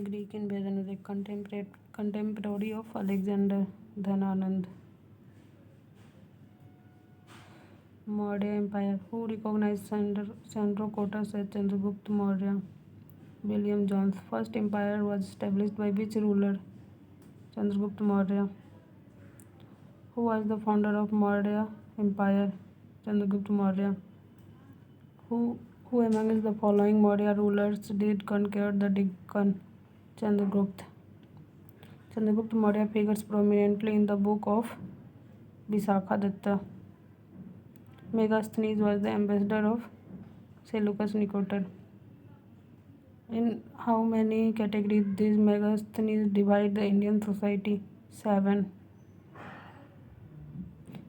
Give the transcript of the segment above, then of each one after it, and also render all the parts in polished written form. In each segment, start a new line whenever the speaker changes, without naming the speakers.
Greek invasion is a contemporary of Alexander Dhananand. Maurya Empire. Who recognized Chandrakota as Chandragupta Maurya? William Jones. First empire was established by which ruler? Chandragupta Maurya. Who was the founder of Maurya Empire? Chandragupta Maurya. Who amongst the following Maurya rulers did conquer the Deccan? Chandragupta. Chandragupta Maurya figures prominently in the book of Visakha-datta. Megasthenes was the ambassador of Seleucus Nicator. In how many categories did Megasthenes divide the Indian society? 7.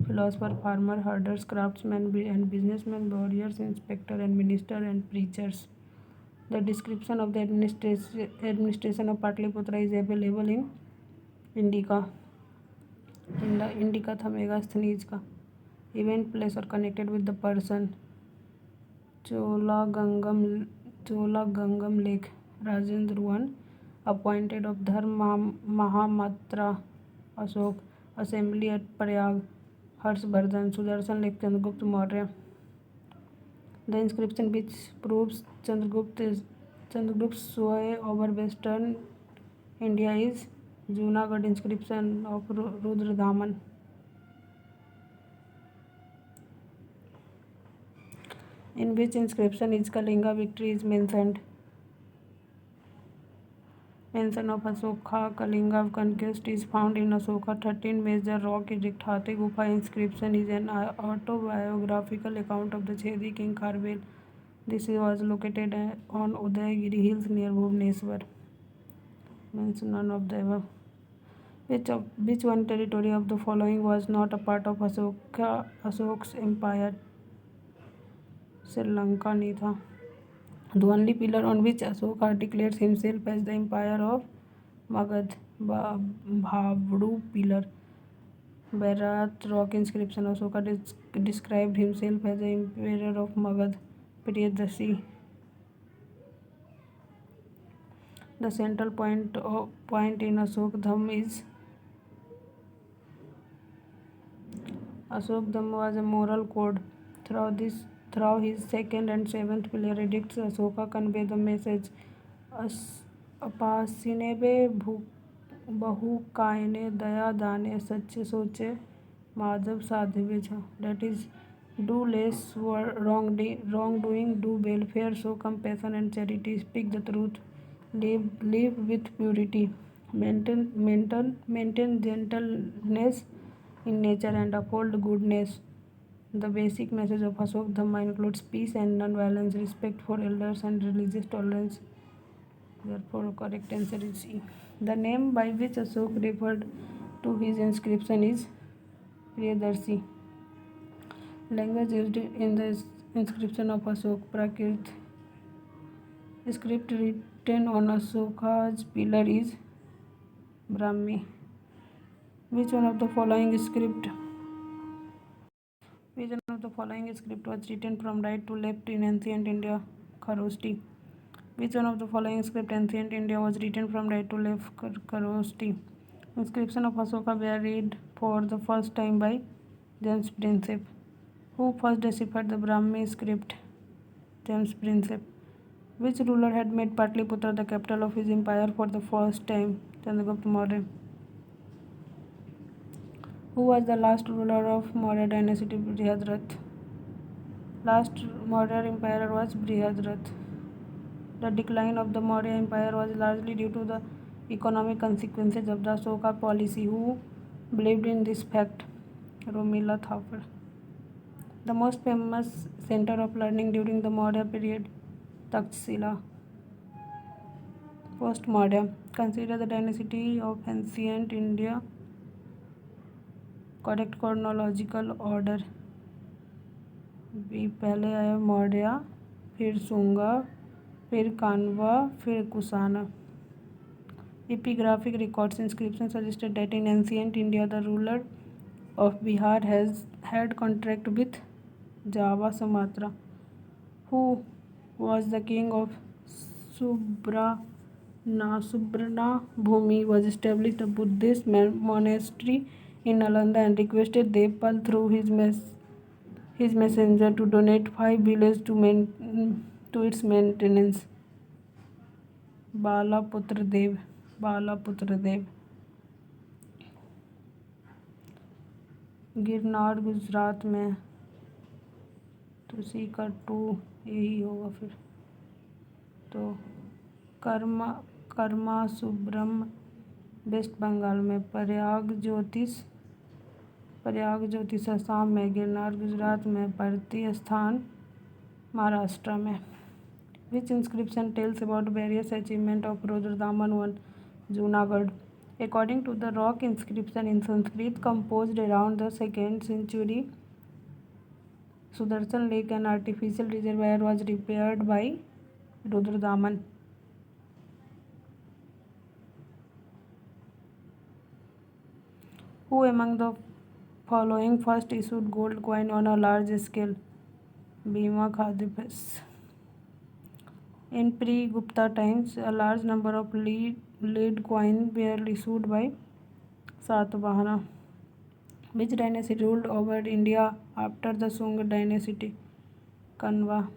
Philosopher, farmer, herders, craftsmen and businessmen, warriors, inspector and minister and preachers. The description of the administration of Patliputra is available in Indica. Indica था मेगास्थनीज का. Event, place or connected with the person. Cholagangam Lake. Rajendra I, appointed of Dharma Mahamatra Ashok. Assembly at Prayag. Harshvardhan. Sudarshan Lake. Chandragupta Maurya. The inscription which proves Chandragupta's sway over western India is Junagadh inscription of Rudradaman. In which inscription is Kalinga victory is mentioned? Mention of Ashoka Kalinga conquest is found in Ashoka 13 major rock edict. Hathi Gufa inscription is an autobiographical account of the Chedi king Kharvel. This was located on Udayagiri hills near Bhubaneswar. Mention none of the above. Which one territory of the following was not a part of Ashok's empire? Sri Lanka नहीं था. The only pillar on which Ashoka declares himself as the empire of Magad, Bhavdu pillar. Bharat rock inscription. Ashoka described himself as the emperor of Magad, Priyadasi. The central point in Ashok Dham is Ashok Dham was a moral code. Through his second and seventh pillar edicts, Ashoka conveyed the message अपासिनेबे बहु कायने दया दाने सच्चे सोचे माधव साधिवे छ. That is, do less wrongdoing, do welfare, show compassion and charity, speak the truth, live with purity, maintain gentleness in nature and uphold goodness. The basic message of Ashok Dhamma includes peace and non-violence, respect for elders and religious tolerance. Therefore, correct answer is C. The name by which Ashok referred to his inscription is Priyadarshi. Language used in the inscription of Ashok Prakrit. Script written on Ashoka's pillar is Brahmi. Which one of the following script was written from right to left in ancient India? Kharoshti. Which one of the following script ancient India was written from right to left? Kharoshti. Inscription of Ashoka were read for the first time by James Prinsep. Who first deciphered the Brahmi script? James Prinsep. Which ruler had made Patliputra the capital of his empire for the first time? Chandragupta Maurya. Who was the last ruler of Maurya dynasty? Brihadrath. Last Maurya emperor was Brihadrath. The decline of the Maurya Empire was largely due to the economic consequences of the Ashoka policy. Who believed in this fact? Romila Thapar. The most famous center of learning during the Maurya period? Takshila. Post-Maurya. Consider the dynasty of ancient India. Correct chronological order. पहले आया मौर्य, फिर शुंगा, फिर Canva, फिर Kushan. Epigraphic records inscription suggested that in ancient India the ruler of Bihar had contract with Java Sumatra. Who was the king of Nasubrna Bhumi was established a Buddhist monastery in Nalanda and requested Devpal through his messenger to donate 5 villages to its maintenance. Balaputra Dev. Balaputra Dev. Girnar Gujarat में, तो सी का 2 यही होगा फिर। तो कर्मासुब्रम waste Bengal में, प्रयाग ज्योतिष असम में, गिरनार गुजरात में, परती स्थान महाराष्ट्र में। Which inscription tells about various achievements of Rudradaman I, Junagadh? According to the rock inscription in Sanskrit composed around the 2nd century, Sudarshan Lake, an artificial reservoir, was repaired by Rudradaman. Who among the following first issued gold coin on a large scale? Bhima Kadphises. In pre-Gupta times, a large number of lead coins were issued by Satavahana. Which dynasty ruled over India after the Sung dynasty? Kanva.